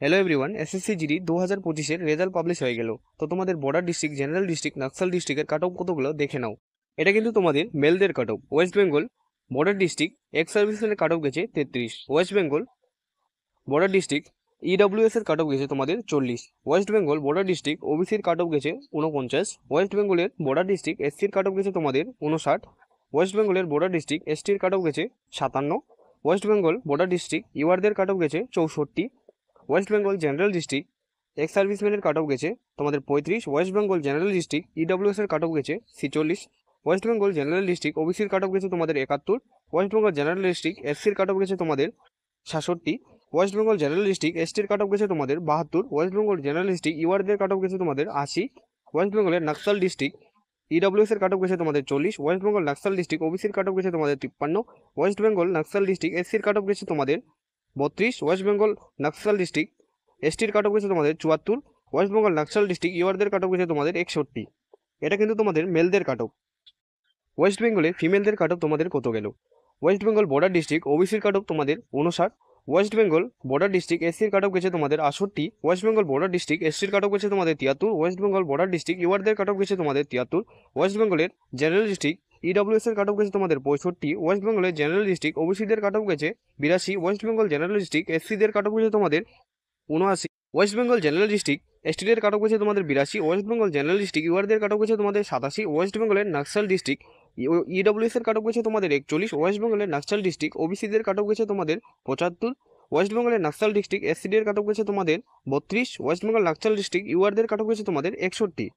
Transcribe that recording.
Hello everyone, SSC GD 2025-এর result publish হয়ে গেল। তো তোমাদের border district, general district, Naxal ডিস্ট্রিক্টের কাট অফ কতগুলো দেখে নাও। এটা কিন্তু তোমাদের মেলদের cut off. West Bengal border district ex সার্ভিসম্যানের কাট অফ গেছে 33। West Bengal border district EWS এর কাট অফ গেছে তোমাদের 40। ওয়েস্ট বেঙ্গল বর্ডার ডিস্ট্রিক্ট ওবিসির কাট অফ গেছে 49। ওয়েস্ট বেঙ্গলের বর্ডার ডিস্ট্রিক্ট এসসির কাট অফ গেছে তোমাদের 59। ওয়েস্ট বেঙ্গলের বর্ডার ডিস্ট্রিক্ট এসটির কাট অফ গেছে 57। ওয়েস্ট বেঙ্গল বর্ডার ডিস্ট্রিক্ট ইউআরদের কাট অফ গেছে 64। West Bengal general district ex সার্ভিসম্যানের কাট অফ গেছে তোমাদের 35। West Bengal general district EWS এর কাট অফ গেছে 46। ওয়েস্ট বেঙ্গল জেনারেল ডিস্ট্রিক্ট ওবিসির কাট অফ গেছে তোমাদের 71। ওয়েস্ট বেঙ্গল জেনারেল ডিস্ট্রিক্ট এসসির কাট অফ গেছে তোমাদের 66। ওয়েস্ট বেঙ্গল জেনারেল ডিস্ট্রিক্ট এসটির কাট অফ গেছে তোমাদের 72। ওয়েস্ট বেঙ্গল জেনারেল ডিস্ট্রিক্ট ইউআরদের কাট অফ গেছে তোমাদের 80। ওয়েস্ট বেঙ্গলের নকশাল ডিস্ট্রিক্ট ইডব্লিউএস এর কাট অফ গেছে তোমাদের 40। ওয়েস্ট বেঙ্গল নকশাল ডিস্ট্রিক্ট ওবিসির কাট অফ গেছে তোমাদের 53। ওয়েস্ট বেঙ্গল নকশাল ডিস্ট্রিক্ট এসসির কাট অফ গেছে তোমাদের 32। ওয়েস্ট বেঙ্গল নকশাল ডিস্ট্রিক্ট এসটির কাট অফ গেছে তোমাদের 74। ওয়েস্ট বেঙ্গল নকশাল ডিস্ট্রিক্ট ইউআরদের কাট অফ গেছে তোমাদের 61। এটা কিন্তু তোমাদের মেলদের কাট অফ। ওয়েস্ট বেঙ্গলে ফিমেলদের কাট অফ তোমাদের কত গেল? ওয়েস্ট বেঙ্গল বর্ডার ডিস্ট্রিক্ট ওবিসির কাট অফ তোমাদের 59। ওয়েস্ট বেঙ্গল বর্ডার ডিস্ট্রিক্ট এসসির কাট অফ গেছে তোমাদের 68। ওয়েস্ট বেঙ্গল বর্ডার ডিস্ট্রিক্ট এসসির কাট অফ গেছে তোমাদের 73। ওয়েস্ট বেঙ্গল বর্ডার ডিস্ট্রিক্ট ইউআরদের কাট অফ গেছে তোমাদের 73। ওয়েস্ট বেঙ্গলের জেনারেল ডিস্ট্রিক্ট ইডব্লিউএস এর কাট অফ গেছে তোমাদের 65। ওয়েস্ট বেঙ্গলের জেনারেল ডিস্ট্রিক্ট ওবিসিদের কাট অফ গেছে 82। ওয়েস্ট বেঙ্গল জেনারেল ডিস্ট্রিক্ট এসসিদের কাট অফ গেছে তোমাদের 79। ওয়েস্ট বেঙ্গল জেনারেল ডিস্ট্রিক্ট এসটিদের কাট অফ গেছে তোমাদের 82। ওয়েস্ট বেঙ্গল জেনারেল ডিস্ট্রিক্ট ইউআরদের কাট অফ গেছে তোমাদের 87। ওয়েস্ট বেঙ্গলের নকশাল ডিস্ট্রিক্ট ইডব্লিউএস এর কাট অফ গেছে তোমাদের 41। ওয়েস্ট বেঙ্গলের নকশাল ডিস্ট্রিক্ট ওবিসিদের কাট অফ গেছে তোমাদের 75। ওয়েস্ট বেঙ্গলের নকশাল ডিস্ট্রিক্ট এসসিদের কাট অফ গেছে তোমাদের 32। ওয়েস্ট বেঙ্গল নকশাল ডিস্ট্রিক্ট ইউআরদের কাট অফ গেছে তোমাদের 61।